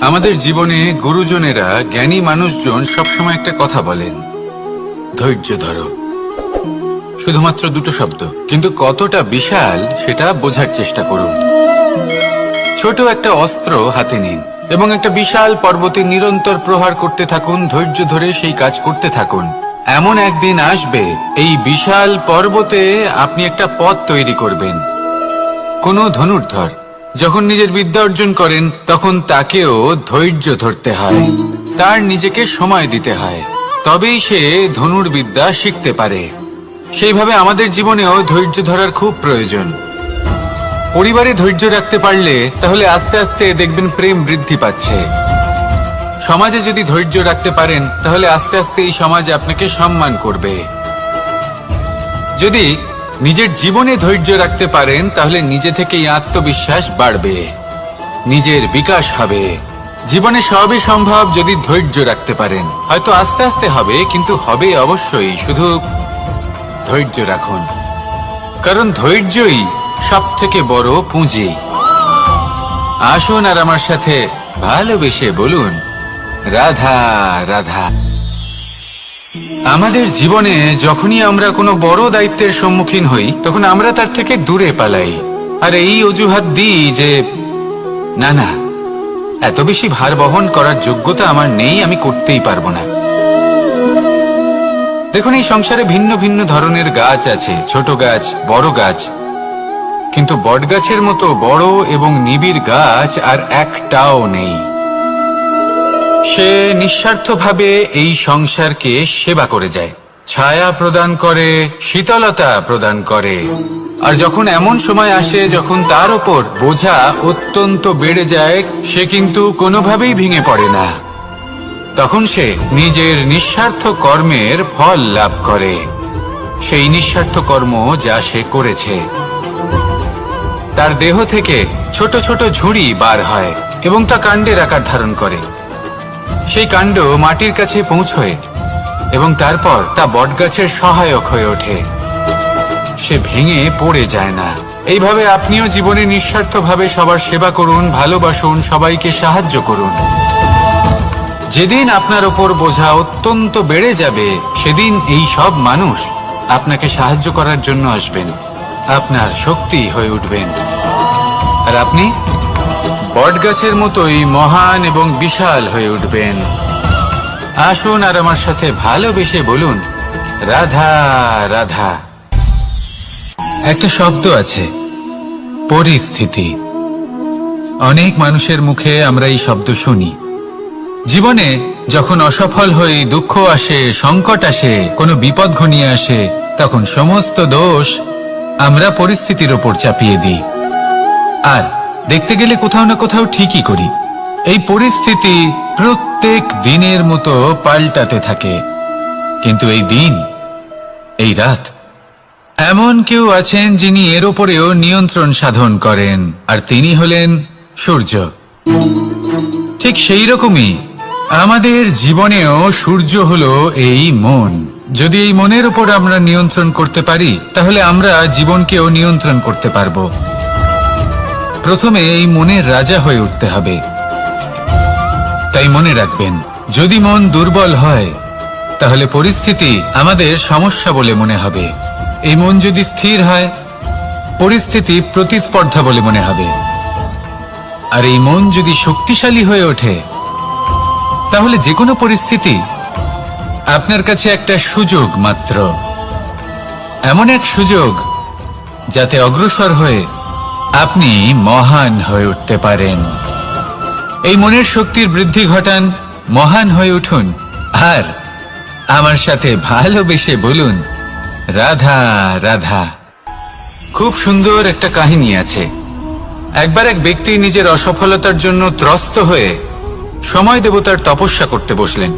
আমাদের জীবনে গুরুজনেরা, জ্ঞানী মানুষজন সবসময় একটা কথা বলেন, ধৈর্য ধরো। শুধুমাত্র দুটো শব্দ, কিন্তু কতটা বিশাল সেটা বোঝার চেষ্টা করুন। ছোট একটা অস্ত্র হাতে নিন এবং একটা বিশাল পর্বতে নিরন্তর প্রহার করতে থাকুন। ধৈর্য ধরে সেই কাজ করতে থাকুন। এমন একদিন আসবে, এই বিশাল পর্বতে আপনি একটা পথ তৈরি করবেন। কোনো ধনুর্ধর যখন নিজের বিদ্যা অর্জন করেন, তখন তাকেও ধৈর্য ধরতে হয়, তার নিজেকে সময় দিতে হয়, তবেই সে ধনুর্বিদ্যা শিখতে পারে। সেইভাবে আমাদের জীবনেও ধৈর্য ধরার খুব প্রয়োজন। পরিবারে ধৈর্য রাখতে পারলে তাহলে আস্তে আস্তে দেখবেন প্রেম বৃদ্ধি পাচ্ছে। সমাজে যদি ধৈর্য রাখতে পারেন, তাহলে আস্তে আস্তে এই সমাজ আপনাকে সম্মান করবে। যদি নিজের জীবনে ধৈর্য রাখতে পারেন, তাহলে নিজে থেকেই আত্মবিশ্বাস বাড়বে, নিজের বিকাশ হবে। জীবনে সবই সম্ভব যদি ধৈর্য রাখতে পারেন। হয়তো আস্তে আস্তে হবে, কিন্তু হবে অবশ্যই। শুধু ধৈর্য রাখুন, কারণ ধৈর্যই সব থেকে বড় পুঁজি। আসুন আর আমার সাথে ভালোবেসে বলুন, রাধা রাধা। আমাদের জীবনে যখনই আমরা কোনো বড় দায়িত্বের সম্মুখীন হই, তখন আমরা তার থেকে দূরে পালাই আর এই অজুহাত দিই যে না না, এত বেশি ভার বহন করার যোগ্যতা আমার নেই, আমি করতেই পারবো না। দেখুন, এই সংসারে ভিন্ন ভিন্ন ধরনের গাছ আছে, ছোট গাছ, বড় গাছ, কিন্তু বটগাছের মতো বড় এবং নিবিড় গাছ আর একটাও নেই। সে নিঃস্বার্থভাবে এই সংসারকে সেবা করে যায়, ছায়া প্রদান করে, শীতলতা প্রদান করে। আর যখন এমন সময় আসে যখন তার ওপর বোঝা অত্যন্ত বেড়ে যায়, সে কিন্তু কোনোভাবেই ভেঙে পড়ে না। তখন সে নিজের নিঃস্বার্থ কর্মের ফল লাভ করে, সেই নিঃস্বার্থ কর্ম যা সে করেছে। তার দেহ থেকে ছোট ছোট ঝুড়ি বার হয় এবং তা কাণ্ডের আকার ধারণ করে। সেই কাণ্ড মাটির কাছে পৌঁছয় এবং তারপর তা বটগাছের সহায়ক হয়ে ওঠে। সে ভেঙে পড়ে যায় না। এইভাবে আপনিও জীবনে নিঃস্বার্থভাবে সবার সেবা করুন, ভালোবাসুন, সবাইকে সাহায্য করুন। যেদিন আপনার ওপর বোঝা অত্যন্ত বেড়ে যাবে, সেদিন এই সব মানুষ আপনাকে সাহায্য করার জন্য আসবেন, আপনার শক্তি হয়ে উঠবেন, আর আপনি বটগাছের মতোই মহান এবং বিশাল হয়ে উঠবেন। আসুন আর আমার সাথে ভালোবেসে বলুন, রাধা রাধা। একটা শব্দ আছে, পরিস্থিতি। অনেক মানুষের মুখে আমরা এই শব্দ শুনি। জীবনে যখন অসফল হই, দুঃখ আসে, সংকট আসে, কোনো বিপদ ঘনিয়ে আসে, তখন সমস্ত দোষ আমরা পরিস্থিতির ওপর চাপিয়ে দিই। আর দেখতে গেলে কোথাও না কোথাও ঠিকই করি। এই পরিস্থিতি প্রত্যেক দিনের মতো পাল্টাতে থাকে, কিন্তু এই দিন, এই রাত, এমন কেউ আছেন যিনি এর ওপরেও নিয়ন্ত্রণ সাধন করেন, আর তিনি হলেন সূর্য। ঠিক সেই রকমই আমাদের জীবনেও সূর্য হলো এই মন। যদি এই মনের উপর আমরা নিয়ন্ত্রণ করতে পারি, তাহলে আমরা জীবনকেও নিয়ন্ত্রণ করতে পারবো। প্রথমে এই মনের রাজা হয়ে উঠতে হবে। তাই মনে রাখবেন, যদি মন দুর্বল হয়, তাহলে পরিস্থিতি আমাদের সমস্যা বলে মনে হবে। এই মন যদি স্থির হয়, পরিস্থিতি প্রতিস্পর্ধা বলে মনে হবে। আর এই মন যদি শক্তিশালী হয়ে ওঠে, তাহলে যে কোনো পরিস্থিতি আপনার কাছে একটা সুযোগ মাত্র, এমন এক সুযোগ যাতে অগ্রসর হয়ে আপনি মহান হয়ে উঠতে পারেন। এই মনের শক্তির বৃদ্ধি ঘটান, মহান হয়ে উঠুন, আর আমার সাথে ভালোবেসে বলুন, রাধা রাধা। খুব সুন্দর একটা কাহিনী আছে। একবার এক ব্যক্তি নিজের অসফলতার জন্য ত্রস্ত হয়ে সময় দেবতার তপস্যা করতে বসলেন।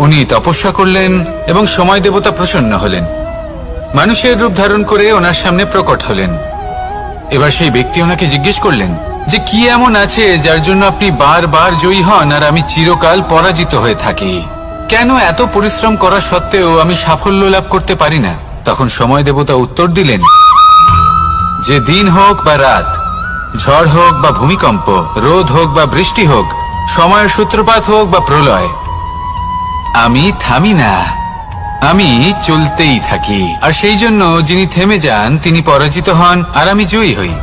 উনি তপস্যা করলেন এবং সময় দেবতা প্রসন্ন হলেন, মানুষের রূপ ধারণ করে ওনার সামনে প্রকট হলেন। এবার সেই ব্যক্তি ওনাকে জিজ্ঞেস করলেন যে কি এমন আছে যার জন্য আপনি বারবার জয়ী হন আর আমি চিরকাল পরাজিত হয়ে থাকি? কেন এত পরিশ্রম করা সত্ত্বেও আমি সাফল্য লাভ করতে পারি না? তখন সময় দেবতা উত্তর দিলেন যে দিন হোক বা রাত, ঝড় হোক বা ভূমিকম্প, রোদ হোক বা বৃষ্টি হোক, সময়ের সূত্রপাত হোক বা প্রলয়, আমি থামি না, আমি চলতেই থাকি। আর সেই জন্য যিনি থেমে যান তিনি পরাজিত হন, আর আমি জয়ী হই।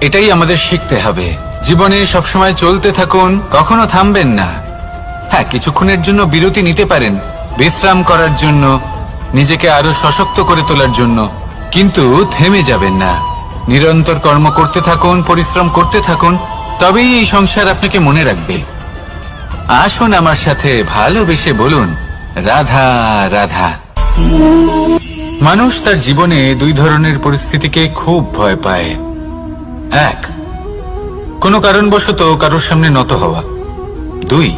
এটাই আমাদের শিখতে হবে। জীবনে সবসময় চলতে থাকুন, কখনো থামবেন না। হ্যাঁ, কিছুক্ষণের জন্য বিরতি নিতে পারেন, বিশ্রাম করার জন্য, নিজেকে আরো সশক্ত করে তোলার জন্য, কিন্তু থেমে যাবেন না। নিরন্তর কর্ম করতে থাকুন, পরিশ্রম করতে থাকুন, তবেই এই সংসার আপনাকে মনে রাখবে। আসুন আমার সাথে ভালোবেসে বলুন, রাধা রাধা। মানুষ তার জীবনে দুই ধরনের পরিস্থিতিকে খুব ভয় পায়। এক, কোনো কারণবশত কারোর সামনে নত হওয়া। দুই,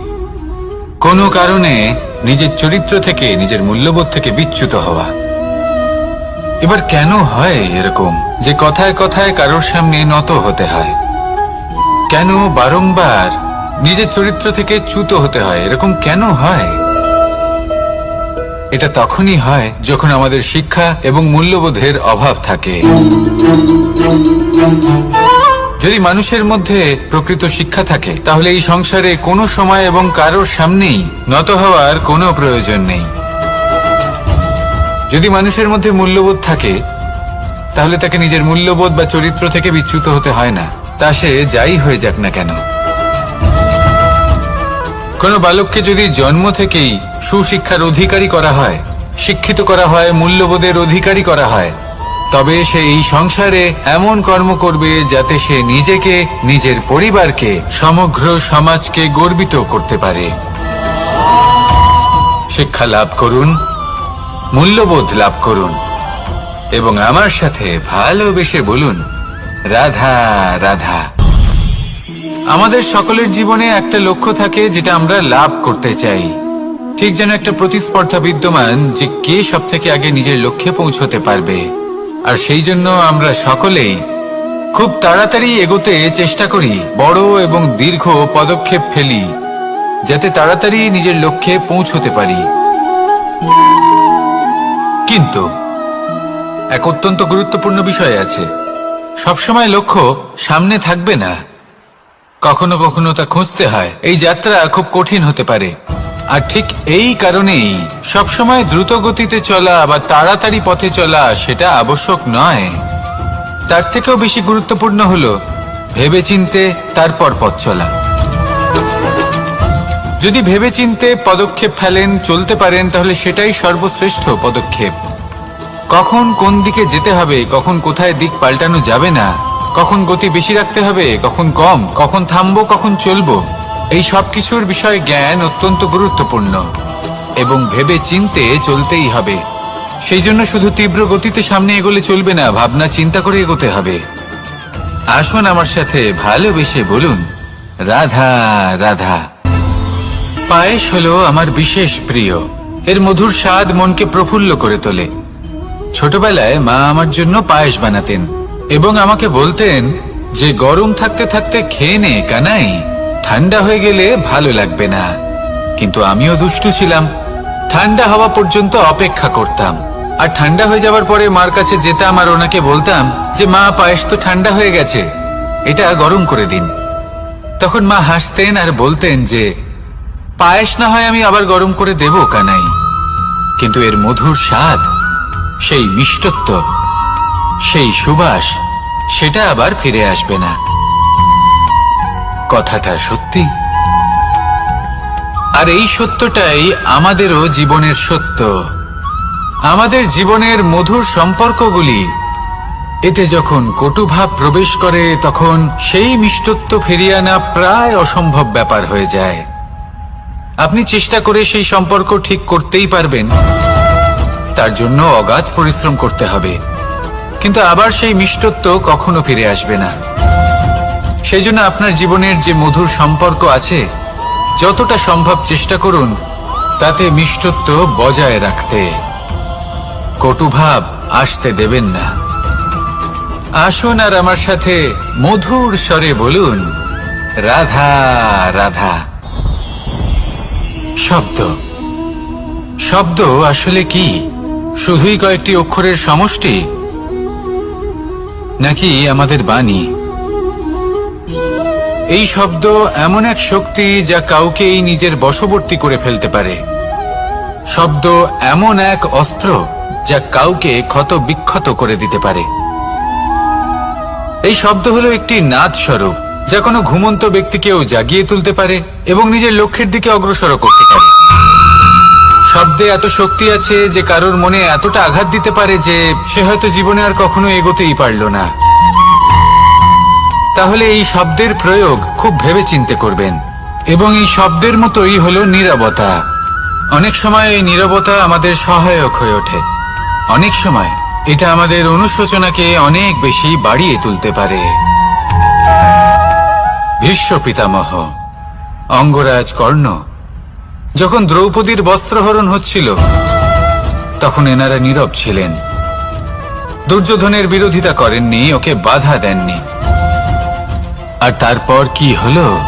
কোনো কারণে নিজের চরিত্র থেকে, নিজের মূল্যবোধ থেকে বিচ্যুত হওয়া। এবার কেন হয় এরকম যে কথায় কথায় কারোর সামনে নত হতে হয়? কেন বারংবার নিজের চরিত্র থেকে চ্যুত হতে হয়? এরকম কেন হয়? এটা তখনই হয় যখন আমাদের শিক্ষা এবং মূল্যবোধের অভাব থাকে। যদি মানুষের মধ্যে প্রকৃত শিক্ষা থাকে, তাহলে এই সংসারে কোনো সময় এবং কারোর সামনেই নত হওয়ার কোনো প্রয়োজন নেই। যদি মানুষের মধ্যে মূল্যবোধ থাকে, তাহলে তাকে নিজের মূল্যবোধ বা চরিত্র থেকে বিচ্যুত হতে হয় না, তা সে যাই হয়ে যাক না কেন। কোনো বালককে যদি জন্ম থেকেই সুশিক্ষার অধিকারী করা হয়, শিক্ষিত করা হয়, মূল্যবোধের অধিকারী করা হয়, তবে সে এই সংসারে এমন কর্ম করবে যাতে সে নিজেকে, নিজের পরিবারকে, সমগ্র সমাজকে গর্বিত করতে পারে। শিক্ষা লাভ করুন, মূল্যবোধ লাভ করুন, এবং আমার সাথে ভালোবেসে বলুন, রাধা রাধা। আমাদের সকলের জীবনে একটা লক্ষ্য থাকে যেটা আমরা লাভ করতে চাই। ঠিক যেন একটা প্রতিস্পর্ধা বিদ্যমান যে কে সব থেকে আগে নিজের লক্ষ্যে পৌঁছতে পারবে। আর সেই জন্য আমরা সকলেই খুব তাড়াতাড়ি এগোতে চেষ্টা করি, বড় এবং দীর্ঘ পদক্ষেপ ফেলি, যাতে তাড়াতাড়ি নিজের লক্ষ্যে পৌঁছতে পারি। কিন্তু এক অত্যন্ত গুরুত্বপূর্ণ বিষয় আছে, সবসময় লক্ষ্য সামনে থাকবে না, কখনো কখনো তা খুঁজতে হয়। এই যাত্রা খুব কঠিন হতে পারে, আর ঠিক এই কারণেই সবসময় দ্রুত গতিতে চলা বা তাড়াতাড়ি পথে চলা সেটা আবশ্যক নয়। তার থেকেও বেশি গুরুত্বপূর্ণ হলো ভেবেচিন্তে তারপর পথ চলা। যদি ভেবেচিন্তে পদক্ষেপ ফেলেন, চলতে পারেন, তাহলে সেটাই সর্বশ্রেষ্ঠ পদক্ষেপ। কখন কোন দিকে যেতে হবে, কখন কোথায় দিক পাল্টানো যাবে না, কখন গতি বেশি রাখতে হবে, কখন কম, কখন থামবো, কখন চলবো, এই সব কিছুর বিষয়ে জ্ঞান অত্যন্ত গুরুত্বপূর্ণ এবং ভেবে চিন্তে চলতেই হবে। সেই জন্য শুধু তীব্র গতিতে সামনে এগোলে চলবে না, ভাবনা চিন্তা করে এগোতে হবে। আসুন আমার সাথে ভালোবেসে বলুন, রাধা রাধা। পায়েস হলো আমার বিশেষ প্রিয়। এর মধুর স্বাদ মনকে প্রফুল্ল করে তোলে। ছোটবেলায় মা আমার জন্য পায়েস বানাতেন এবং আমাকে বলতেন যে গরম থাকতে থাকতে খেয়ে নে কানাই, ঠান্ডা হয়ে গেলে ভালো লাগবে না। কিন্তু আমিও দুষ্টু ছিলাম, ঠান্ডা হওয়া পর্যন্ত অপেক্ষা করতাম, আর ঠান্ডা হয়ে যাওয়ার পরে মার কাছে যেতাম আর ওনাকে বলতাম যে মা, পায়েস তো ঠান্ডা হয়ে গেছে, এটা গরম করে দিন। তখন মা হাসতেন আর বলতেন যে পায়েস না হয় আমি আবার গরম করে দেব কানাই, কিন্তু এর মধুর স্বাদ, সেই মিষ্টত্ব, সেই সুবাস, সেটা আবার ফিরে আসবে না। কথাটা সত্যি, আর এই সত্যটাই আমাদেরও জীবনের সত্য। আমাদের জীবনের মধুর সম্পর্কগুলি, এতে যখন কটুভাব প্রবেশ করে, তখন সেই মিষ্টত্ব ফিরিয়ে আনা প্রায় অসম্ভব ব্যাপার হয়ে যায়। আপনি চেষ্টা করে সেই সম্পর্ক ঠিক করতেই পারবেন, তার জন্য অগাধ পরিশ্রম করতে হবে, কিন্তু আবার সেই মিষ্টত্ব কখনো ফিরে আসবে না। সেই জন্য আপনার জীবনের যে মধুর সম্পর্ক আছে, যতটা সম্ভব চেষ্টা করুন তাতে মিষ্টত্ব বজায় রাখতে। কটুভাব আসতে দেবেন না। আসুন আর আমার সাথে মধুর স্বরে বলুন, রাধা রাধা। শব্দ, শব্দ আসলে কি? শুধুই কয়েকটি অক্ষরের সমষ্টি, নাকি আমাদের বাণী, এই শব্দ এমন এক শক্তি যা কাউকেই নিজের বশবর্তী করে ফেলতে পারে। শব্দ এমন এক অস্ত্র যা কাউকে ক্ষত বিক্ষত করে দিতে পারে। এই শব্দ হলো একটি নাদ স্বরূপ যা কোনো ঘুমন্ত ব্যক্তিকেও জাগিয়ে তুলতে পারে এবং নিজের লক্ষ্যের দিকে অগ্রসর করতে পারে। শব্দে এত শক্তি আছে যে কারোর মনে এতটা আঘাত দিতে পারে যে সে হয়তো জীবনে আর কখনো এগোতেই পারল না। তাহলে এই শব্দের প্রয়োগ খুব ভেবেচিন্তে করবেন। এবং এই শব্দের মতোই হলো নীরবতা। অনেক সময় এই নীরবতা আমাদের সহায়ক হয়ে ওঠে। অনেক সময় এটা আমাদের অনুশোচনাকে অনেক বেশি বাড়িয়ে তুলতে পারে। ভীষ্ম পিতামহ, অঙ্গরাজ কর্ণ যখন দ্রৌপদীর বস্ত্রহরণ হচ্ছিল তখন এনারা নীরব ছিলেন। দুর্যোধনের বিরোধিতা করেননি, ওকে বাধা দেননি। আর তারপর কি হলো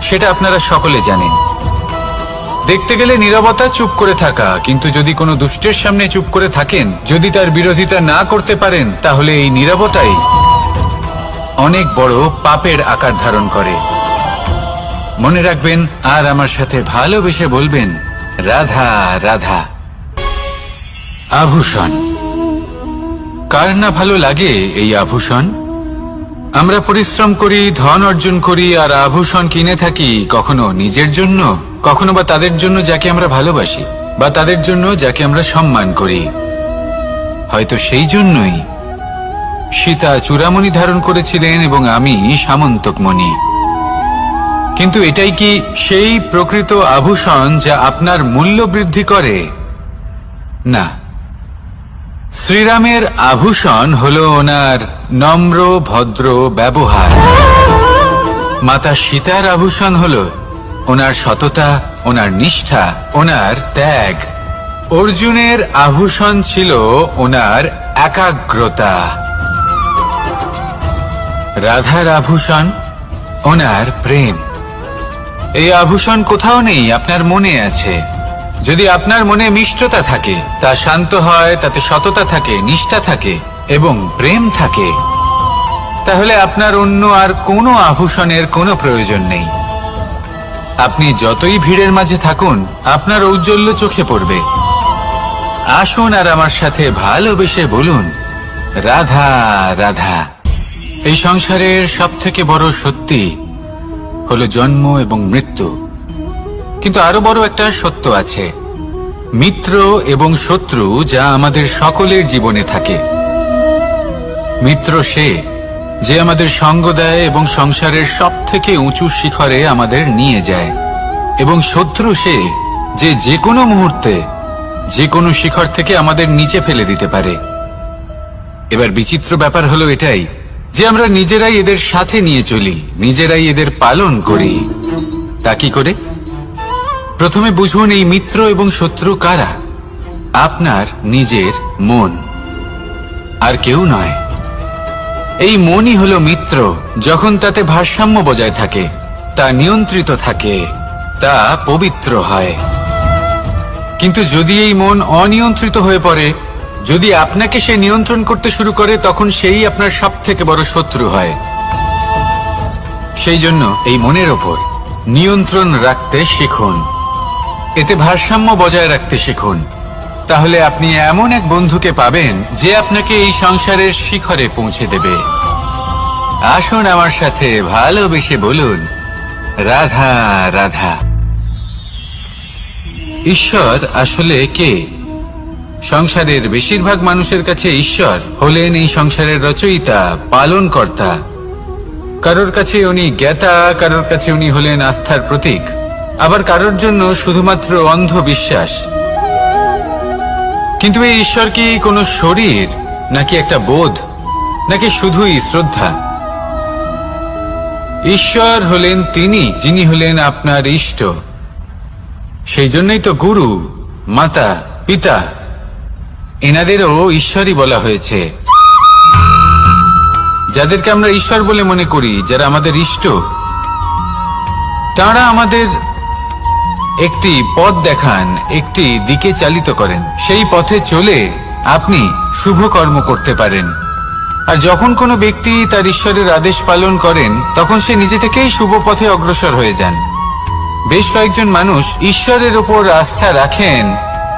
সেটা আপনারা সকলে জানেন। দেখতে গেলে নীরবতা চুপ করে থাকা, কিন্তু যদি কোনো দুষ্টের সামনে চুপ করে থাকেন, যদি তার বিরোধিতা না করতে পারেন, তাহলে এই নীরবতাই অনেক বড় পাপের আকার ধারণ করে। মনে রাখবেন আর আমার সাথে ভালোবেসে বলবেন, রাধা রাধা। আভূষণ। কার না ভালো লাগে এই আভূষণ? আমরা পরিশ্রম করি, ধন অর্জন করি আর আভূষণ কিনে থাকি, কখনো নিজের জন্য, কখনো বা তাদের জন্য যাকে আমরা ভালোবাসি, বা তাদের জন্য যাকে আমরা সম্মান করি। হয়তো সেই জন্যই সীতা চূড়ামণি ধারণ করেছিলেন এবং আমি সামন্তকমণি। কিন্তু এটাই কি সেই প্রকৃত আভূষণ যা আপনার মূল্য বৃদ্ধি করে? না। শ্রীরামের আভূষণ হলো ওনার নম্র ভদ্র ব্যবহার। মাতা সীতার আভূষণ হলো ওনার সততা, ওনার নিষ্ঠা, ওনার ত্যাগ। অর্জুনের আভূষণ ছিল ওনার একাগ্রতা। রাধার আভূষণ ওনার প্রেম। এই আভূষণ কোথাও নেই, আপনার মনে আছে। যদি আপনার মনে মিষ্টতা থাকে, তা শান্ত হয়, তাতে সততা থাকে, নিষ্ঠা থাকে এবং প্রেম থাকে, তাহলে আপনার অন্য আর কোনো আভূষণের কোনো প্রয়োজন নেই। আপনি যতই ভিড়ের মাঝে থাকুন, আপনার ঔজ্জ্বল্য চোখে পড়বে। আসুন আর আমার সাথে ভালোবেসে বলুন, রাধা রাধা। এই সংসারের সবথেকে বড় সত্যি হলো জন্ম এবং মৃত্যু। কিন্তু আরো বড় একটা সত্য আছে, মিত্র এবং শত্রু, যা আমাদের সকলের জীবনে থাকে। মিত্র সে যে আমাদের সঙ্গ দেয় এবং সংসারের সবথেকে উঁচু শিখরে আমাদের নিয়ে যায়, এবং শত্রু সে যে যে কোনো মুহূর্তে যে কোনো শিখর থেকে আমাদের নিচে ফেলে দিতে পারে। এবার বিচিত্র ব্যাপার হলো এটাই যে আমরা নিজেরাই এদের সাথে নিয়ে চলি, নিজেরাই এদের পালন করি। তা কি করে? প্রথমে বুঝুন এই মিত্র এবং শত্রু কারা। আপনার নিজের মন, আর কেউ নয়। এই মনই হলো মিত্র যখন তাতে ভারসাম্য বজায় থাকে, তা নিয়ন্ত্রিত থাকে, তা পবিত্র হয়। কিন্তু যদি এই মন অনিয়ন্ত্রিত হয়ে পড়ে, যদি আপনাকে সে নিয়ন্ত্রণ করতে শুরু করে, তখন সেই আপনার সবথেকে বড় শত্রু হয়। সেই জন্য এই মনের ওপর নিয়ন্ত্রণ রাখতে শিখুন, এতে ভারসাম্য বজায় রাখতে শিখুন। তাহলে আপনি এমন এক বন্ধুকে পাবেন যে আপনাকে এই সংসারের শিখরে পৌঁছে দেবে। আসুন আমার সাথে ভালোবেসে বলুন, রাধা রাধা। ঈশ্বর আসলে কে? সংসারের বেশিরভাগ মানুষের কাছে ঈশ্বর হলেন এই সংসারের রচয়িতা, পালনকর্তা। কারোর কাছে উনি জ্ঞাতা, কারোর কাছে উনি হলেন আস্থার প্রতীক, আবার কারোর জন্য শুধুমাত্র অন্ধ বিশ্বাস। কিন্তু এই ঈশ্বর কি কোনো শরীর, নাকি একটা বোধ, নাকি শুধুই শ্রদ্ধা? ঈশ্বর হলেন তিনি যিনি হলেন আপনার ইষ্ট। সেই জন্যই তো গুরু, মাতা, পিতা এনাদেরও ঈশ্বরই বলা হয়েছে। যাদেরকে আমরা ঈশ্বর বলে মনে করি, যারা আমাদের ইষ্ট, তারা আমাদের একটি পথ দেখান, একটি দিকে চালিত করেন। সেই পথে চলে আপনি শুভ কর্ম করতে পারেন। আর যখন কোনো ব্যক্তি তার ঈশ্বরের আদেশ পালন করেন তখন সে নিজে থেকেই শুভ পথে অগ্রসর হয়ে যান। বেশ কয়েকজন মানুষ ঈশ্বরের ওপর আস্থা রাখেন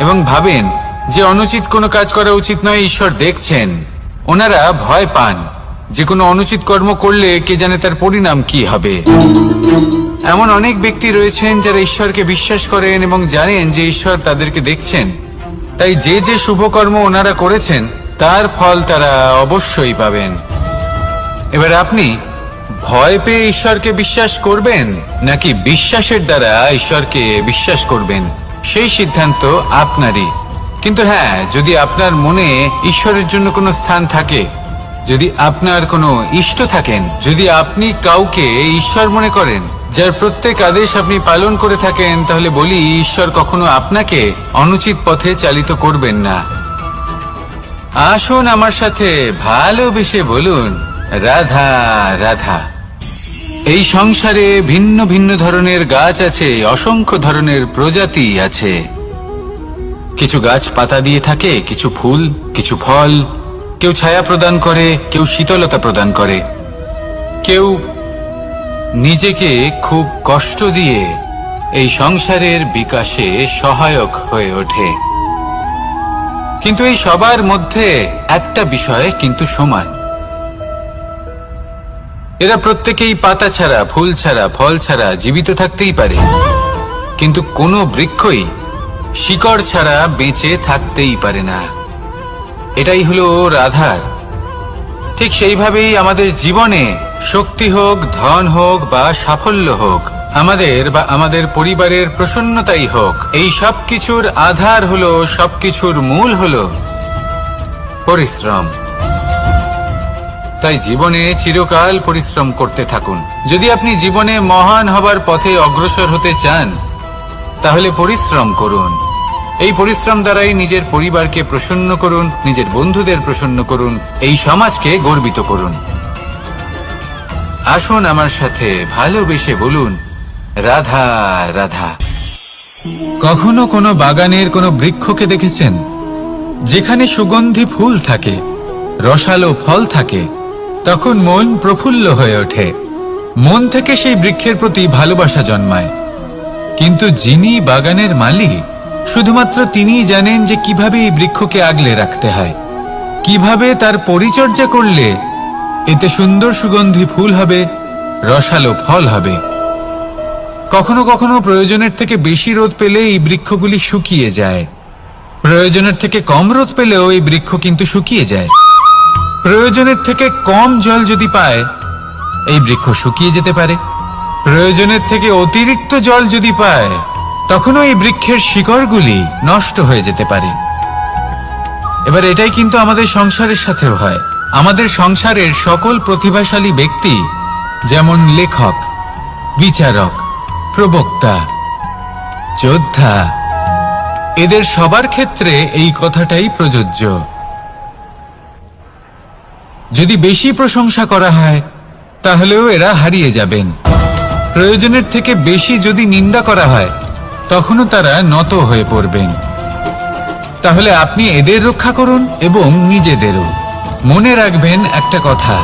এবং ভাবেন যে অনুচিত কোনো কাজ করা উচিত নয়, ঈশ্বর দেখছেন। ওনারা ভয় পান যে কোনো অনুচিত কর্ম করলে কে জানে তার পরিণাম কি হবে। এমন অনেক ব্যক্তি রয়েছেন যারা ঈশ্বরকে বিশ্বাস করেন এবং জানেন যে ঈশ্বর তাদেরকে দেখছেন, তাই যে যে শুভকর্ম ওনারা করেছেন তার ফল তারা অবশ্যই পাবেন। এবার আপনি ভয় পেয়ে ঈশ্বরকে বিশ্বাস করবেন নাকি বিশ্বাসের দ্বারা ঈশ্বরকে বিশ্বাস করবেন, সেই সিদ্ধান্ত আপনারই। কিন্তু হ্যাঁ, যদি আপনার মনে ঈশ্বরের জন্য কোনো স্থান থাকে, যদি আপনার কোনো ইষ্ট থাকেন, যদি আপনি কাউকে ঈশ্বর মনে করেন যার প্রত্যেক আদেশ আপনি পালন করে থাকেন, তাহলে বলি ঈশ্বর কখনো আপনাকে অনুচিত পথে চালিত করবেন না। আসুন আমার সাথে ভালোবেসে বলুন, রাধা রাধা। এই সংসারে ভিন্ন ভিন্ন ধরনের গাছ আছে, অসংখ্য ধরনের প্রজাতি আছে। কিছু গাছ পাতা দিয়ে থাকে, কিছু ফুল, কিছু ফল। কেউ ছায়া প্রদান করে, কেউ শীতলতা প্রদান করে, কেউ নিজেকে খুব কষ্ট দিয়ে এই সংসারের বিকাশে সহায়ক হয়ে ওঠে। কিন্তু এই সবার মধ্যে একটা বিষয় কিন্তু সমান, এরা প্রত্যেকেই পাতা ছাড়া, ফুল ছাড়া, ফল ছাড়া জীবিত থাকতেই পারে, কিন্তু কোনো বৃক্ষই শিকড় ছাড়া বেঁচে থাকতেই পারে না। এটাই হলো রাধার। ঠিক সেইভাবেই আমাদের জীবনে শক্তি হোক, ধন হোক বা সাফল্য হোক, আমাদের বা আমাদের পরিবারের প্রসন্নতাই হোক, এই সব কিছুর আধার হলো, সবকিছুর মূল হলো পরিশ্রম। তাই জীবনে চিরকাল পরিশ্রম করতে থাকুন। যদি আপনি জীবনে মহান হবার পথে অগ্রসর হতে চান, তাহলে পরিশ্রম করুন। এই পরিশ্রম দ্বারাই নিজের পরিবারকে প্রসন্ন করুন, নিজের বন্ধুদের প্রসন্ন করুন, এই সমাজকে গর্বিত করুন। আসুন আমার সাথে ভালোবেসে বলুন, রাধা রাধা। কখনো কোনো বাগানের কোনো বৃক্ষকে দেখেছেন যেখানে সুগন্ধি ফুল থাকে, রসালো ফল থাকে? তখন মন প্রফুল্ল হয়ে ওঠে, মন থেকে সেই বৃক্ষের প্রতি ভালোবাসা জন্মায়। কিন্তু যিনি বাগানের মালিক, শুধুমাত্র তিনিই জানেন যে কিভাবে এই বৃক্ষকে আগলে রাখতে হয়, কিভাবে তার পরিচর্যা করলে এতে সুন্দর সুগন্ধি ফুল হবে, রসালো ফল হবে। কখনো কখনো প্রয়োজনের থেকে বেশি রোদ পেলে এই বৃক্ষগুলি শুকিয়ে যায়, প্রয়োজনের থেকে কম রোদ পেলেও এই বৃক্ষ কিন্তু শুকিয়ে যায়। প্রয়োজনের থেকে কম জল যদি পায়, এই বৃক্ষ শুকিয়ে যেতে পারে। প্রয়োজনের থেকে অতিরিক্ত জল যদি পায়, তখনও এই বৃক্ষের শিকড়গুলি নষ্ট হয়ে যেতে পারে। এবার এটাই কিন্তু আমাদের সংসারের সাথেও হয়। আমাদের সংসারের সকল প্রতিভাশালী ব্যক্তি, যেমন লেখক, বিচারক, প্রবক্তা, যোদ্ধা, এদের সবার ক্ষেত্রে এই কথাটাই প্রযোজ্য। যদি বেশি প্রশংসা করা হয়, তাহলেও এরা হারিয়ে যাবেন। প্রয়োজনের থেকে বেশি যদি নিন্দা করা হয়, তখনও তারা নত হয়ে পড়বেন। তাহলে আপনি এদের রক্ষা করুন এবং নিজেদেরও। মনে রাখবেন একটা কথা,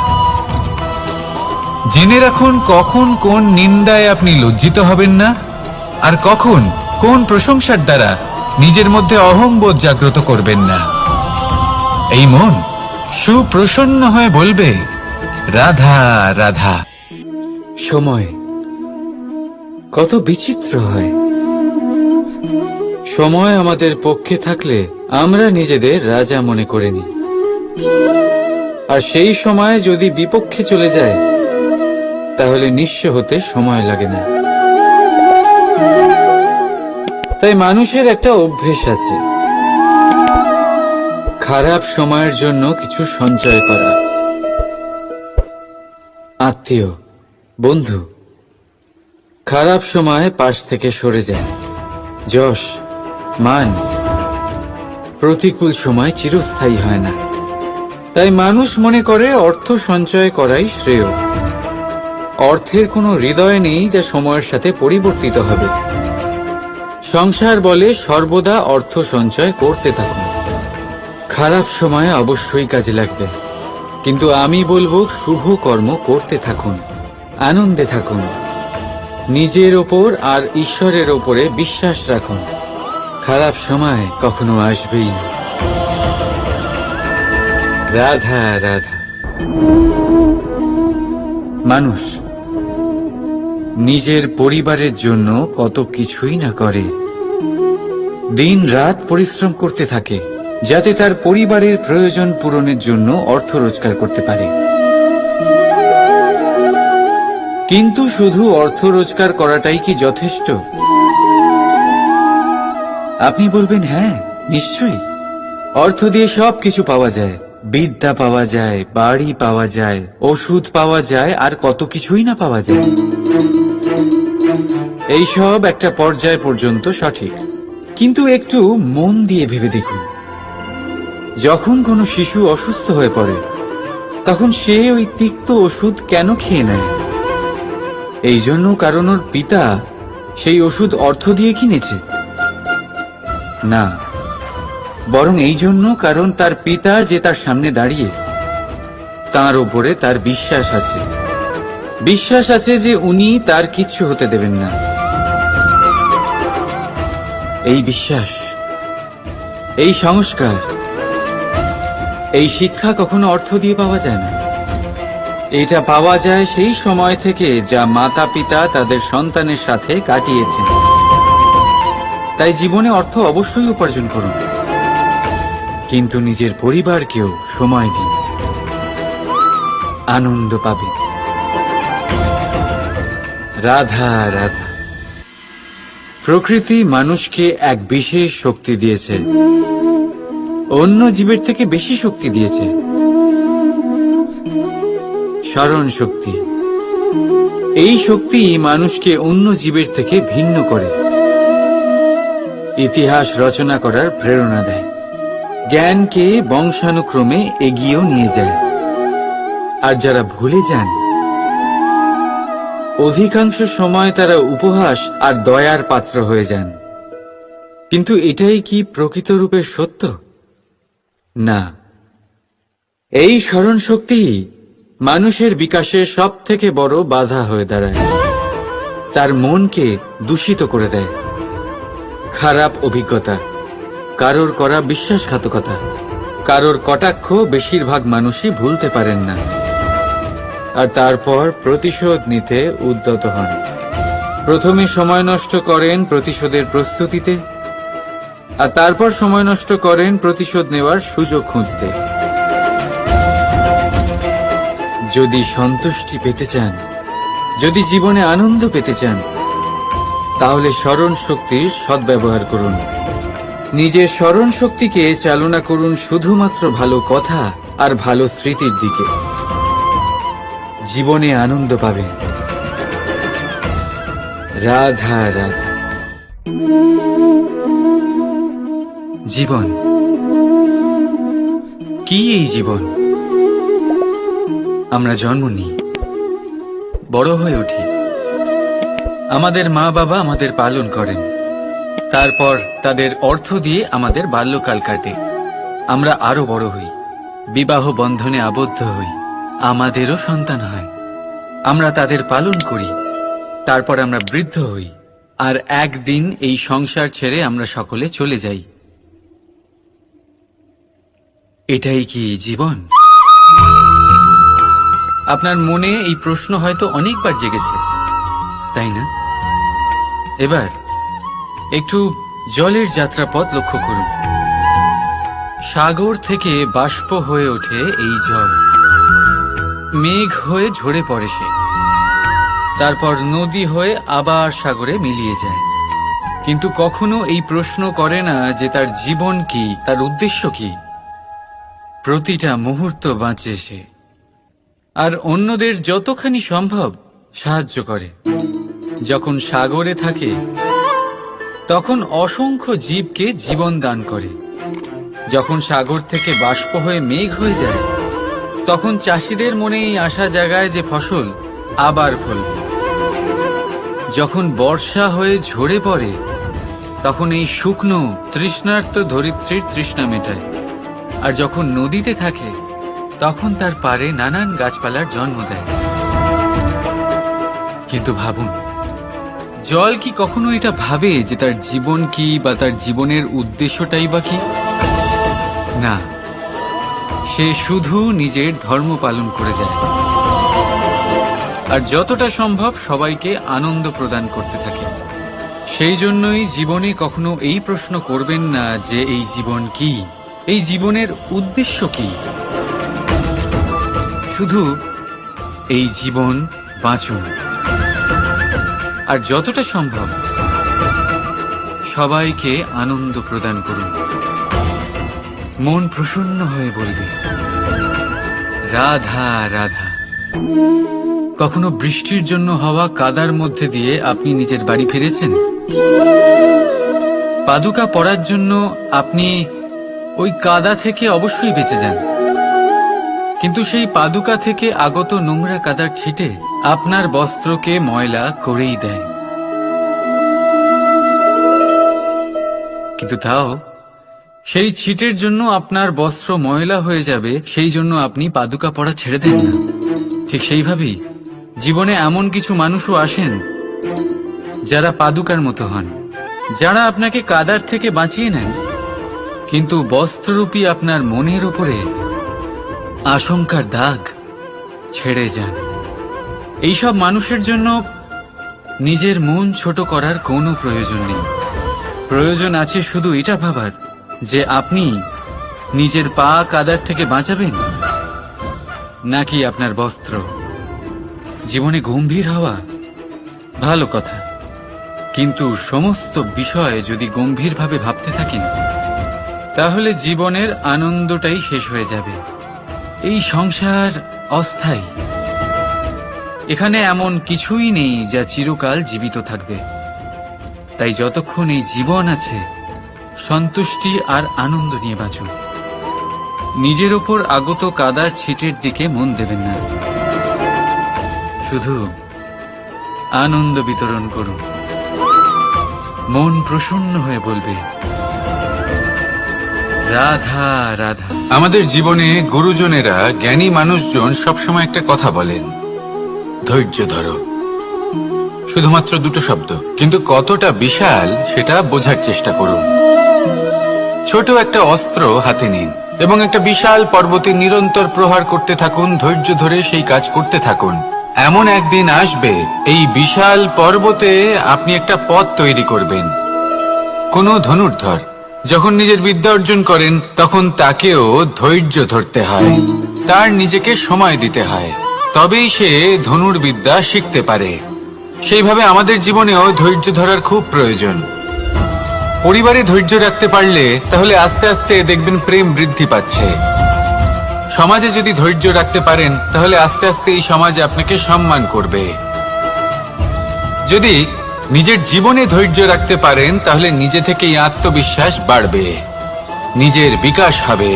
জেনে রাখুন কখন কোন নিন্দায় আপনি লজ্জিত হবেন না, আর কখন কোন প্রশংসার দ্বারা নিজের মধ্যে অহংবোধ জাগ্রত করবেন না। এই মন সুপ্রসন্ন হয়ে বলবে, রাধা রাধা। সময় কত বিচিত্র হয়। সময় আমাদের পক্ষে থাকলে আমরা নিজেদের রাজা মনে করে নিই, আর সেই সময় যদি বিপক্ষে চলে যায়, তাহলে নিঃস্ব হতে সময় লাগে না। তাই মানুষের একটা অভ্যেস আছে, খারাপ সময়ের জন্য কিছু সঞ্চয় করা। আত্মীয়, বন্ধু খারাপ সময় পাশ থেকে সরে যায়। যশ, মান প্রতিকূল সময় চিরস্থায়ী হয় না। তাই মানুষ মনে করে অর্থ সঞ্চয় করাই শ্রেয়। অর্থের কোনো হৃদয় নেই যা সময়ের সাথে পরিবর্তিত হবে। সংসার বলে সর্বদা অর্থ সঞ্চয় করতে থাকুন, খারাপ সময়ে অবশ্যই কাজে লাগবে। কিন্তু আমি বলবো শুভ কর্ম করতে থাকুন, আনন্দে থাকুন, নিজের ওপর আর ঈশ্বরের ওপরে বিশ্বাস রাখুন। খারাপ সময় কখনো আসবেই না। রাধা রাধা। মানুষ নিজের পরিবারের জন্য কত কিছুই না করে, দিন রাত পরিশ্রম করতে থাকে যাতে তার পরিবারের প্রয়োজন পূরণের জন্য অর্থ রোজগার করতে পারে। কিন্তু শুধু অর্থ রোজগার করাটাই কি যথেষ্ট? আপনি বলবেন হ্যাঁ, নিশ্চয়ই। অর্থ দিয়ে সব কিছু পাওয়া যায়, বিদ্যা পাওয়া যায়, বাড়ি পাওয়া যায়, ওষুধ পাওয়া যায়, আর কত কিছুই না পাওয়া যায়। এই সব একটা পর্যায় পর্যন্ত সঠিক, কিন্তু একটু মন দিয়ে ভেবে দেখুন, যখন কোনো শিশু অসুস্থ হয়ে পড়ে তখন সে ওই তিক্ত ওষুধ কেন খেয়ে নেয়? এই জন্য কারণ ওর পিতা সেই ওষুধ অর্থ দিয়ে কিনেছে? না, বরং এই জন্য কারণ তার পিতা যে তার সামনে দাঁড়িয়ে, তার ওপরে তার বিশ্বাস আছে। বিশ্বাস আছে যে উনি তার কিচ্ছু হতে দেবেন না। এই বিশ্বাস, এই সংস্কার, এই শিক্ষা কখনো অর্থ দিয়ে পাওয়া যায় না। এটা পাওয়া যায় সেই সময় থেকে যা মাতা পিতা তাদের সন্তানের সাথে কাটিয়েছেন। তাই জীবনে অর্থ অবশ্যই উপার্জন করুন, কিন্তু নিজের পরিবারকেও সময় দিন, আনন্দ পাবেন। রাধা রাধা। প্রকৃতি মানুষকে এক বিশেষ শক্তি দিয়েছে, অন্য জীবের থেকে বেশি শক্তি দিয়েছে, স্মরণ শক্তি। এই শক্তি মানুষকে অন্য জীবের থেকে ভিন্ন করে, ইতিহাস রচনা করার প্রেরণা দেয়, জ্ঞানকে বংশানুক্রমে এগিয়েও নিয়ে যায়। আর যারা ভুলে যান, অধিকাংশ সময় তারা উপহাস আর দয়ার পাত্র হয়ে যান। কিন্তু এটাই কি প্রকৃত রূপে সত্য? না। এই স্মরণ শক্তি মানুষের বিকাশের সব থেকে বড় বাধা হয়ে দাঁড়ায়, তার মনকে দূষিত করে দেয়। খারাপ অভিজ্ঞতা, কারোর করা বিশ্বাসঘাতকতা, কারোর কটাক্ষ বেশিরভাগ মানুষই ভুলতে পারেন না, আর তারপর প্রতিশোধ নিতে উদ্যত হন। প্রথমে সময় নষ্ট করেন প্রতিশোধের প্রস্তুতিতে, আর তারপর সময় নষ্ট করেন প্রতিশোধ নেওয়ার সুযোগ খুঁজতে। যদি সন্তুষ্টি পেতে চান, যদি জীবনে আনন্দ পেতে চান, তাহলে স্মরণ শক্তির সদ্ব্যবহার করুন। নিজের স্মরণ শক্তিকে চালনা করুন শুধুমাত্র ভালো কথা আর ভালো স্মৃতির দিকে। জীবনে আনন্দ পাবেন। রাধা রাধা। জীবন কি? এই জীবন আমরা জন্ম নিই, বড় হয়ে উঠি, আমাদের মা বাবা আমাদের পালন করেন, তারপর তাদের অর্থ দিয়ে আমাদের বাল্যকাল কাটে, আমরা আরো বড় হই, বিবাহ বন্ধনে আবদ্ধ হই, আমাদেরও সন্তান হয়, আমরা তাদের পালন করি, তারপর আমরা বৃদ্ধ হই, আর একদিন এই সংসার ছেড়ে আমরা সকলে চলে যাই। এটাই কি জীবন? আপনার মনে এই প্রশ্ন হয়তো অনেকবার জেগেছে, তাই না? এবার একটু জলের যাত্রাপথ লক্ষ্য করুন। সাগর থেকে বাষ্প হয়ে ওঠে এই জল, মেঘ হয়ে ঝরে পড়ে সে, তারপর নদী হয়ে আবার সাগরে মিলিয়ে যায়। কিন্তু কখনো এই প্রশ্ন করে না যে তার জীবন কি, তার উদ্দেশ্য কি। প্রতিটা মুহূর্ত বাঁচে সে, আর অন্যদের যতখানি সম্ভব সাহায্য করে। যখন সাগরে থাকে তখন অসংখ্য জীবকে জীবন দান করে। যখন সাগর থেকে বাষ্প হয়ে মেঘ হয়ে যায় তখন চাষিদের মনে এই আশা জাগায় যে ফসল আবার ফলবে। যখন বর্ষা হয়ে ঝরে পড়ে তখন এই শুকনো তৃষ্ণার্ত ধরিত্রীর তৃষ্ণা মেটায়। আর যখন নদীতে থাকে তখন তার পাড়ে নানান গাছপালার জন্ম দেয়। কিন্তু ভাবুন, জল কি কখনো এটা ভাবে যে তার জীবন কি বা তার জীবনের উদ্দেশ্যটাই বা কি? না, সে শুধু নিজের ধর্ম পালন করে যায় আর যতটা সম্ভব সবাইকে আনন্দ প্রদান করতে থাকে। সেই জন্যই জীবনে কখনো এই প্রশ্ন করবেন না যে এই জীবন কি, এই জীবনের উদ্দেশ্য কি। শুধু এই জীবন বাঁচুন আর যতটা সম্ভব সবাইকে আনন্দ প্রদান করুন। মন প্রসন্ন হয়ে বলবে রাধা রাধা। কখনো বৃষ্টির জন্য হওয়া কাদার মধ্যে দিয়ে আপনি নিজের বাড়ি ফিরেছেন? পাদুকা পরার জন্য আপনি ওই কাদা থেকে অবশ্যই বেঁচে যান, কিন্তু সেই পাদুকা থেকে আগত নোংরা কাদার ছিটে আপনার বস্ত্রকে ময়লা করেই দেয়। কিন্তু তাও সেই ছিটের জন্য আপনার বস্ত্র ময়লা হয়ে যাবে, সেই জন্য আপনি পাদুকা পরা ছেড়ে দেন না। ঠিক সেইভাবেই জীবনে এমন কিছু মানুষও আসেন যারা পাদুকার মতো হন, যারা আপনাকে কাদার থেকে বাঁচিয়ে নেন, কিন্তু বস্ত্ররূপী আপনার মনের উপরে আশঙ্কার দাগ ছেড়ে যান। এইসব মানুষের জন্য নিজের মন ছোট করার কোনো প্রয়োজন নেই। প্রয়োজন আছে শুধু এটা ভাবার যে আপনি নিজের পা কাদার থেকে বাঁচাবেন নাকি আপনার বস্ত্র। জীবনে গম্ভীর হওয়া ভালো কথা, কিন্তু সমস্ত বিষয় যদি গম্ভীরভাবে ভাবতে থাকেন তাহলে জীবনের আনন্দটাই শেষ হয়ে যাবে। এই সংসার অস্থায়ী, এখানে এমন কিছুই নেই যা চিরকাল জীবিত থাকবে। তাই যতক্ষণ এই জীবন আছে সন্তুষ্টি আর আনন্দ নিয়ে বাঁচুন। নিজের ওপর আগত কাদার ছিটের দিকে মন দেবেন না, শুধু আনন্দ বিতরণ করুন। মন প্রসন্ন হয়ে বলবে রাধা রাধা। আমাদের জীবনে গুরুজনেরা, জ্ঞানী মানুষজন সবসময় একটা কথা বলেন, ধৈর্য ধরো। শুধুমাত্র দুটো শব্দ, কিন্তু কতটা বিশাল সেটা বোঝার চেষ্টা করুন। ছোট একটা অস্ত্র হাতে নিন এবং একটা বিশাল পর্বতে নিরন্তর প্রহার করতে থাকুন। ধৈর্য ধরে সেই কাজ করতে থাকুন। এমন একদিন আসবে এই বিশাল পর্বতে আপনি একটা পথ তৈরি করবেন। কোনো ধনুর্ধর যখন নিজের বিদ্যা অর্জন করেন তখন তাকেও ধৈর্য ধরতে হয়, তার নিজেকে সময় দিতে হয়, তবেই সে ধনুর্বিদ্যা শিখতে পারে। সেইভাবে আমাদের জীবনেও ধৈর্য ধরার খুব প্রয়োজন। পরিবারে ধৈর্য রাখতে পারলে তাহলে আস্তে আস্তে দেখবেন প্রেম বৃদ্ধি পাচ্ছে। সমাজে যদি ধৈর্য রাখতে পারেন তাহলে আস্তে আস্তে এই সমাজ আপনাকে সম্মান করবে। যদি নিজের জীবনে ধৈর্য রাখতে পারেন তাহলে নিজে থেকেই আত্মবিশ্বাস বাড়বে, নিজের বিকাশ হবে।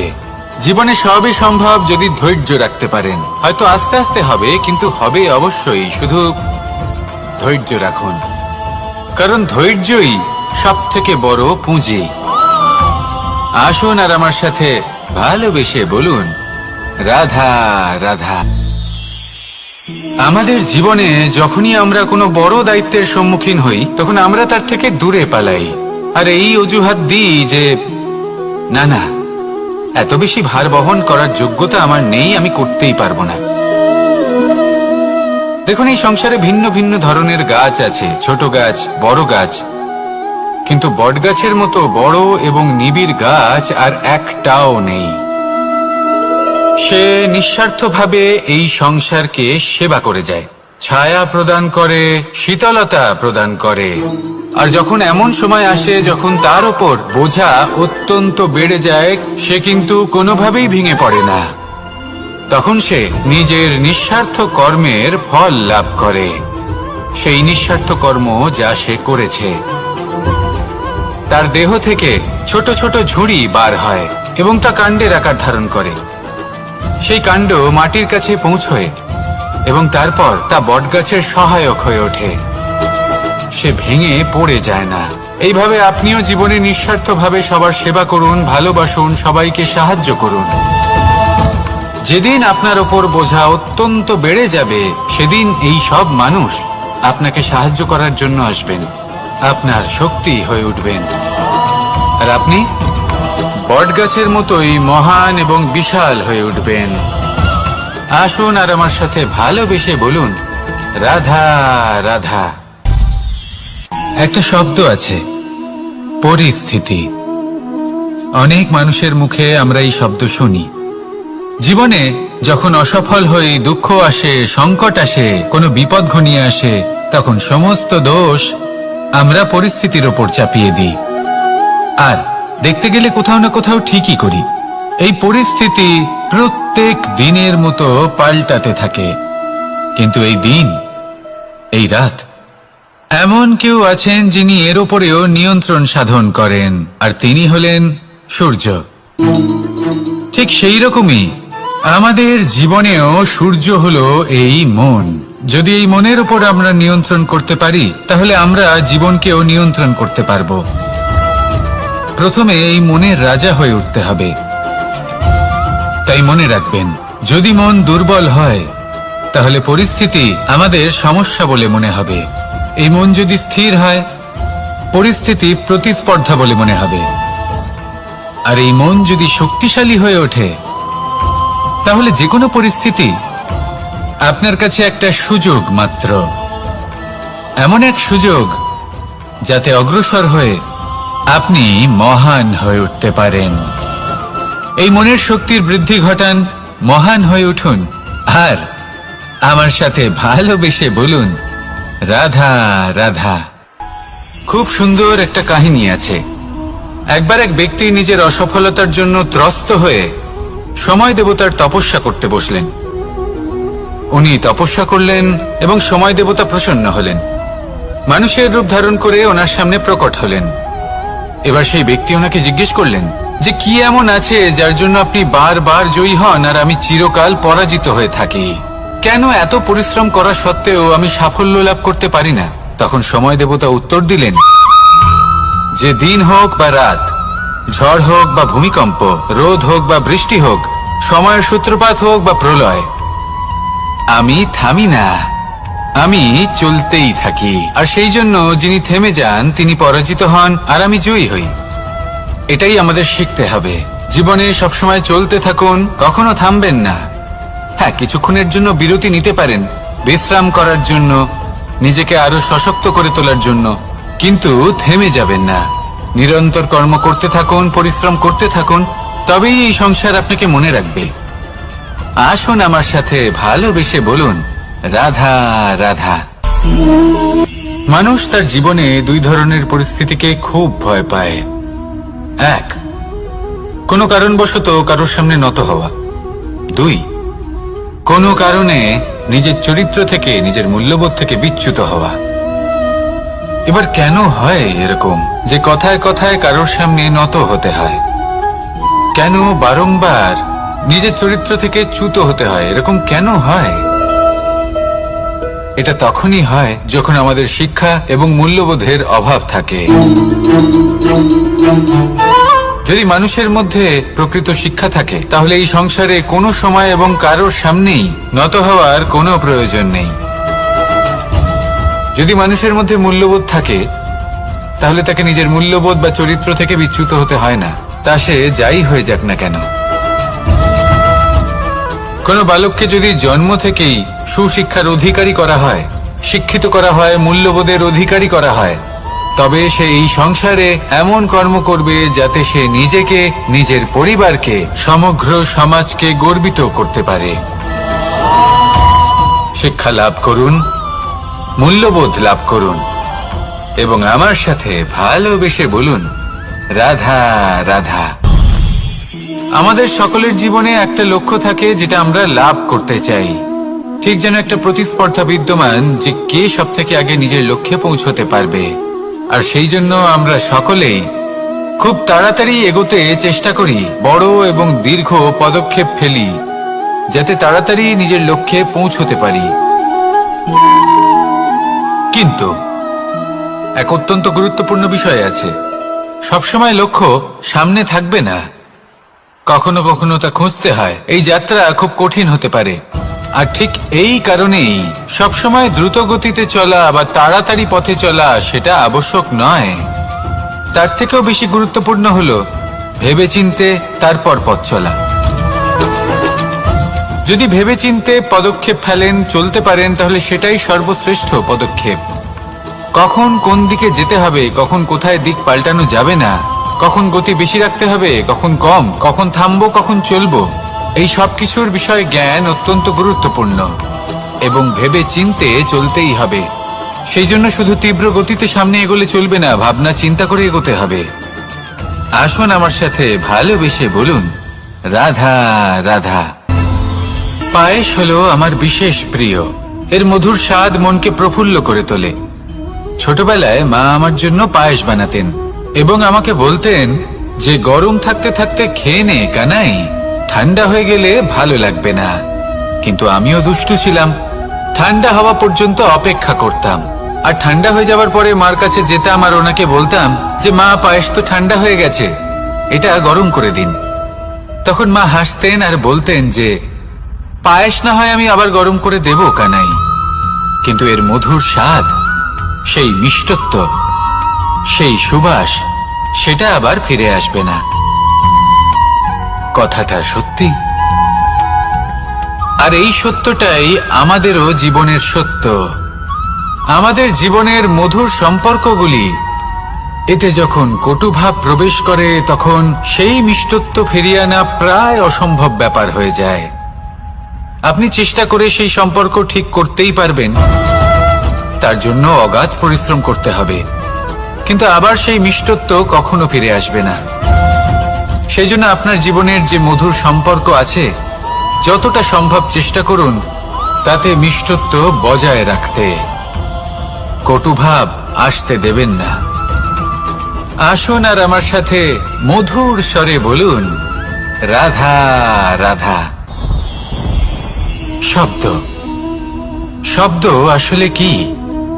জীবনে সবই সম্ভব যদি ধৈর্য রাখতে পারেন। হয়তো আস্তে আস্তে হবে, কিন্তু হবে অবশ্যই। শুধু ধৈর্য রাখুন, কারণ ধৈর্যই সব থেকে বড় পুঁজি। আসুন আর আমার সাথে ভালোবেসে বলুন রাধা রাধা। আমাদের জীবনে যখনই আমরা কোনো বড় দায়িত্বের সম্মুখীন হই তখন আমরা তার থেকে দূরে পালাই, আর এই অজুহাত দিই যে না না, এত বেশি ভার বহন করার যোগ্যতা আমার নেই, আমি করতেই পারবো না। দেখুন, এই সংসারে ভিন্ন ভিন্ন ধরনের গাছ আছে, ছোট গাছ, বড় গাছ, কিন্তু বটগাছের মতো বড় এবং নিবিড় গাছ আর একটাও নেই। সে নিঃস্বার্থভাবে এই সংসারকে সেবা করে যায়, ছায়া প্রদান করে, শীতলতা প্রদান করে। আর যখন এমন সময় আসে যখন তার ওপর বোঝা অত্যন্ত বেড়ে যায়, সে কিন্তু কোনোভাবেই ভেঙে পড়ে না। তখন সে নিজের নিঃস্বার্থ কর্মের ফল লাভ করে, সেই নিঃস্বার্থ কর্ম যা সে করেছে। তার দেহ থেকে ছোট ছোট ঝুড়ি বার হয় এবং তা কাণ্ডের আকার ধারণ করে। সেই কাণ্ড মাটির কাছে পৌঁছয় এবং তারপর তা বটগাছের সহায়ক হয়ে ওঠে। সে ভেঙে পড়ে যায় না। এইভাবে আপনিও জীবনে নিঃস্বার্থভাবে সবার সেবা করুন, ভালোবাসুন, সবাইকে সাহায্য করুন। যেদিন আপনার ওপর বোঝা অত্যন্ত বেড়ে যাবে, সেদিন এই সব মানুষ আপনাকে সাহায্য করার জন্য আসবেন, আপনার শক্তি হয়ে উঠবেন, আর আপনি বটগাছের মতোই মহান এবং বিশাল হয়ে উঠবেন। আসুন আর আমার সাথে ভালোবেসে বলুন, রাধা রাধা। একটা শব্দ আছে, পরিস্থিতি। অনেক মানুষের মুখে আমরা এই শব্দ শুনি। জীবনে যখন অসফল হই, দুঃখ আসে, সংকট আসে, কোনো বিপদ ঘনিয়ে আসে, তখন সমস্ত দোষ আমরা পরিস্থিতির ওপর চাপিয়ে দিই। আর দেখতে গেলে কোথাও না কোথাও ঠিকই করি। এই পরিস্থিতি প্রত্যেক দিনের মতো পাল্টাতে থাকে, কিন্তু এই দিন, এই রাত, এমন কেউ আছেন যিনি এর ওপরেও নিয়ন্ত্রণ সাধন করেন, আর তিনি হলেন সূর্য। ঠিক সেই রকমই আমাদের জীবনেও সূর্য হলো এই মন। যদি এই মনের উপর আমরা নিয়ন্ত্রণ করতে পারি, তাহলে আমরা জীবনকেও নিয়ন্ত্রণ করতে পারবো। প্রথমে এই মনের রাজা হয়ে উঠতে হবে। তাই মনে রাখবেন, যদি মন দুর্বল হয়, তাহলে পরিস্থিতি আমাদের সমস্যা বলে মনে হবে। এই মন যদি স্থির হয়, পরিস্থিতি প্রতিস্পর্ধা বলে মনে হবে। আর এই মন যদি শক্তিশালী হয়ে ওঠে, তাহলে যে কোনো পরিস্থিতি আপনার কাছে একটা সুযোগ মাত্র, এমন এক সুযোগ যাতে অগ্রসর হয়ে আপনি মহান হয়ে উঠতে পারেন। এই মনের শক্তির বৃদ্ধি ঘটান, মহান হয়ে উঠুন, আর আমার সাথে ভালোবেসে বলুন, রাধা রাধা। খুব সুন্দর একটা কাহিনী আছে। একবার এক ব্যক্তি নিজের অসফলতার জন্য ত্রস্ত হয়ে সময় দেবতার তপস্যা করতে বসলেন। উনি তপস্যা করলেন এবং সময় দেবতা প্রসন্ন হলেন, মানুষের রূপ ধারণ করে ওনার সামনে প্রকট হলেন। এবার সেই ব্যক্তি ওনাকে জিজ্ঞেস করলেন যে কি এমন আছে যার জন্য আপনি বারবার জয়ী হন আর আমি চিরকাল পরাজিত হয়ে থাকি? কেন এত পরিশ্রম করা সত্ত্বেও আমি সাফল্য লাভ করতে পারি না? তখন সময় দেবতা উত্তর দিলেন যে দিন হোক বা রাত, ঝড় হোক বা ভূমিকম্প, রোদ হোক বা বৃষ্টি হোক, সময়ের সূত্রপাত হোক বা প্রলয়, আমি থামি না, আমি চলতেই থাকি। আর সেই জন্য যিনি থেমে যান তিনি পরাজিত হন আর আমি জয়ী হই। এটাই আমাদের শিখতে হবে। জীবনে সবসময় চলতে থাকুন, কখনো থামবেন না। হ্যাঁ, কিছুক্ষণের জন্য বিরতি নিতে পারেন, বিশ্রাম করার জন্য, নিজেকে আরো সশক্ত করে তোলার জন্য, কিন্তু থেমে যাবেন না। নিরন্তর কর্ম করতে থাকুন, পরিশ্রম করতে থাকুন, তবেই এই সংসার আপনাকে মনে রাখবে। আসুন আমার সাথে ভালোবেসে বলুন, রাধা রাধা। মানুষ তার জীবনে দুই ধরনের পরিস্থিতিকে খুব ভয় পায়। এক, কোনো কারণবশত কারোর সামনে নত হওয়া। দুই, কোনো কারণে নিজের চরিত্র থেকে, নিজের মূল্যবোধ থেকে বিচ্যুত হওয়া। এবার কেন হয় এরকম যে কথায় কথায় কারোর সামনে নত হতে হয়? কেন বারংবার নিজের চরিত্র থেকে চ্যুত হতে হয়? এরকম কেন হয়? এটা তখনই হয় যখন আমাদের শিক্ষা এবং মূল্যবোধের অভাব থাকে। যদি মানুষের মধ্যে প্রকৃত শিক্ষা থাকে, তাহলে এই সংসারে কোনো সময় এবং কারোর সামনেই নত হওয়ার কোনো প্রয়োজন নেই। যদি মানুষের মধ্যে মূল্যবোধ থাকে, তাহলে তাকে নিজের মূল্যবোধ বা চরিত্র থেকে বিচ্যুত হতে হয় না, তা সে যাই হয়ে যাক না কেন। কোনো বালককে যদি জন্ম থেকেই সুশিক্ষার অধিকারী করা হয়, শিক্ষিত করা হয়, মূল্যবোধের অধিকারী করা হয়, তবে সে এই সংসারে এমন কর্ম করবে যাতে সে নিজেকে, নিজের পরিবারকে, সমগ্র সমাজকে গর্বিত করতে পারে। শিক্ষা লাভ করুন, মূল্যবোধ লাভ করুন, এবং আমার সাথে ভালোবেসে বলুন, রাধা রাধা। আমাদের সকলের জীবনে একটা লক্ষ্য থাকে যেটা আমরা লাভ করতে চাই। ঠিক যেন একটা প্রতিস্পর্ধা বিদ্যমান যে কে সব থেকে আগে নিজের লক্ষ্যে পৌঁছতে পারবে। আর সেই জন্য আমরা সকলেই খুব তাড়াতাড়ি এগোতে চেষ্টা করি, বড় এবং দীর্ঘ পদক্ষেপ ফেলি, যাতে তাড়াতাড়ি নিজের লক্ষ্যে পৌঁছতে পারি। কিন্তু এক অত্যন্ত গুরুত্বপূর্ণ বিষয় আছে, সবসময় লক্ষ্য সামনে থাকবে না। কখনো কখনো তা খুঁজতে হয়। এই যাত্রা খুব কঠিন হতে পারে, আর ঠিক এই কারণেই সবসময় দ্রুত গতিতে চলা বা তাড়াতাড়ি পথে চলা সেটা আবশ্যক নয়। তার থেকেও বেশি গুরুত্বপূর্ণ হলো ভেবেচিন্তে তারপর পথ চলা। যদি ভেবেচিন্তে পদক্ষেপ ফেলেন, চলতে পারেন, তাহলে সেটাই সর্বশ্রেষ্ঠ পদক্ষেপ। কখন কোন দিকে যেতে হবে, কখন কোথায় দিক পাল্টানো যাবে না, কখন গতি বেশি রাখতে হবে, কখন কম, কখন থামবো, কখন চলবো, এই সব কিছুর বিষয়ে জ্ঞান অত্যন্ত গুরুত্বপূর্ণ এবং ভেবে চিন্তে চলতেই হবে। সেই জন্য শুধু তীব্র গতিতে সামনে এগোলে চলবে না, ভাবনা চিন্তা করে এগোতে হবে। আসুন আমার সাথে ভালোবেসে বলুন, রাধা রাধা। পায়েস হলো আমার বিশেষ প্রিয়। এর মধুর স্বাদ মনকে প্রফুল্ল করে তোলে। ছোটবেলায় মা আমার জন্য পায়েস বানাতেন এবং আমাকে বলতেন যে গরম থাকতে থাকতে খেয়ে নে কানাই, ঠান্ডা হয়ে গেলে ভালো লাগবে না। কিন্তু আমিও দুষ্টু ছিলাম, ঠান্ডা হওয়া পর্যন্ত অপেক্ষা করতাম, আর ঠান্ডা হয়ে যাবার পরে মার কাছে যেতাম আর ওনাকে বলতাম যে মা, পায়েস তো ঠান্ডা হয়ে গেছে, এটা গরম করে দিন। তখন মা হাসতেন আর বলতেন যে পায়েস না হয় আমি আবার গরম করে দেব কানাই, কিন্তু এর মধুর স্বাদ, সেই মিষ্টত্ব, সেই সুবাস, সেটা আবার ফিরে আসবে না। কথাটা সত্যি, আর এই সত্যটাই আমাদেরও জীবনের সত্য। আমাদের জীবনের মধুর সম্পর্কগুলি, এতে যখন কটুভাব প্রবেশ করে তখন সেই মিষ্টত্ব ফিরিয়ে আনা প্রায় অসম্ভব ব্যাপার হয়ে যায়। আপনি চেষ্টা করে সেই সম্পর্ক ঠিক করতেই পারবেন, তার জন্য অগাধ পরিশ্রম করতে হবে, কিন্তু আবার সেই মিষ্টত্ব কখনো ফিরে আসবে না। সেই জন্য আপনার জীবনের যে মধুর সম্পর্ক আছে, যতটা সম্ভব চেষ্টা করুন তাতে মিষ্টত্ব বজায় রাখতে। কটুভাব আসতে দেবেন না। আসুন আর আমার সাথে মধুর স্বরে বলুন, রাধা রাধা। শব্দ, শব্দ আসলে কি?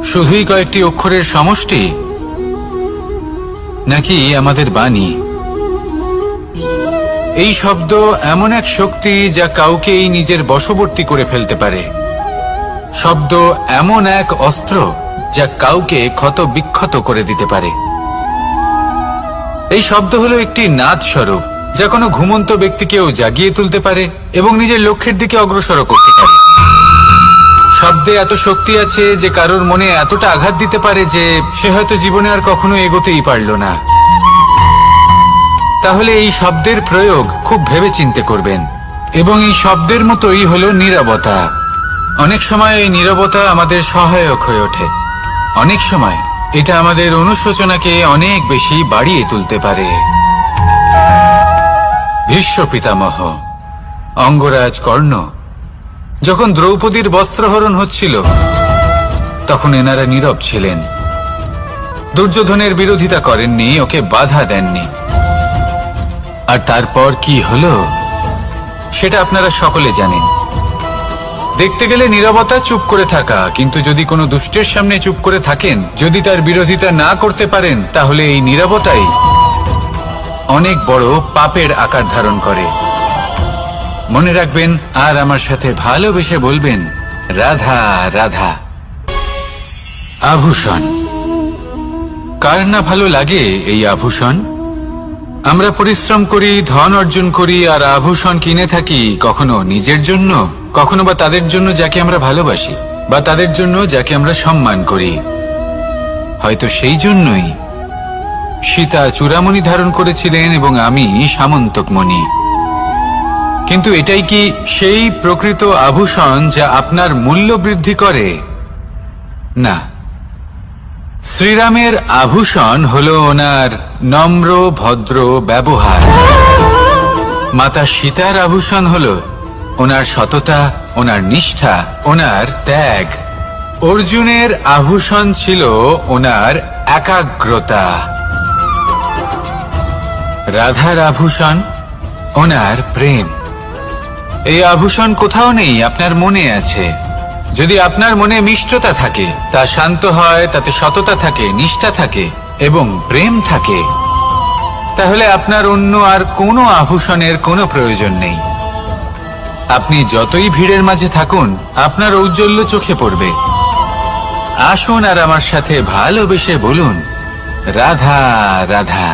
শুধুই কয়েকটি অক্ষরের সমষ্টি, নাকি আমাদের বাণী? এই শব্দ এমন এক শক্তি যা কাউকেই নিজের বশবর্তী করে ফেলতে পারে। শব্দ এমন এক অস্ত্র যা কাউকে ক্ষত বিক্ষত করে দিতে পারে। এই শব্দ হলো একটি নাদ স্বরূপ যা কোনো ঘুমন্ত ব্যক্তিকেও জাগিয়ে তুলতে পারে এবং নিজের লক্ষ্যের দিকে অগ্রসর করতে পারে। শব্দে এত শক্তি আছে যে কারোর মনে এতটা আঘাত দিতে পারে যে সে হয়তো জীবনে আর কখনো এগোতেই পারল না। তাহলে এই শব্দের প্রয়োগ খুব ভেবেচিন্তে করবেন। এবং এই শব্দের মতোই হলো নীরবতা। অনেক সময় এই নীরবতা আমাদের সহায়ক হয়ে ওঠে, অনেক সময় এটা আমাদের অনুশোচনাকে অনেক বেশি বাড়িয়ে তুলতে পারে। ভীষ্ম পিতামহ, অঙ্গরাজ কর্ণ, যখন দ্রৌপদীর বস্ত্রহরণ হচ্ছিল তখন এনারা নীরব ছিলেন। দুর্যোধনের বিরোধিতা করেননি, ওকে বাধা দেননি। আর তারপর কি হলো সেটা আপনারা সকলে জানেন। দেখতে গেলে নীরবতা চুপ করে থাকা, কিন্তু যদি কোনো দুষ্টের সামনে চুপ করে থাকেন, যদি তার বিরোধিতা না করতে পারেন, তাহলে এই নীরবতাই অনেক বড় পাপের আকার ধারণ করে। মনে রাখবেন আর আমার সাথে ভালোবেসে বলবেন, রাধা রাধা। আভূষণ, কার না ভালো লাগে এই আভূষণ? আমরা পরিশ্রম করি, ধন অর্জন করি আর আভূষণ কিনে থাকি, কখনো নিজের জন্য, কখনো বা তাদের জন্য যাকে আমরা ভালোবাসি, বা তাদের জন্য যাকে আমরা সম্মান করি। হয়তো সেই জন্যই সীতা চূড়ামণি ধারণ করেছিলেন এবং আমি সামন্তকমণি। কিন্তু এটাই কি সেই প্রকৃত আভূষণ যা আপনার মূল্য বৃদ্ধি করে? না। শ্রীরামের আভূষণ হলো ওনার নম্র ভদ্র ব্যবহার। মাতা সীতার আভূষণ হলো ওনার সততা, ওনার নিষ্ঠা, ওনার ত্যাগ। অর্জুনের আভূষণ ছিল ওনার একাগ্রতা। রাধার আভূষণ ওনার প্রেম। এই আভূষণ কোথাও নেই, আপনার মনে আছে। যদি আপনার মনে মিষ্টতা থাকে, তা শান্ত হয়, তাতে সততা থাকে, নিষ্ঠা থাকে এবং প্রেম থাকে, তাহলে আপনার অন্য আর কোনো আভূষণের কোনো প্রয়োজন নেই। আপনি যতই ভিড়ের মাঝে থাকুন, আপনার ঔজ্জ্বল্য চোখে পড়বে। আসুন আর আমার সাথে ভালোবেসে বলুন, রাধা রাধা।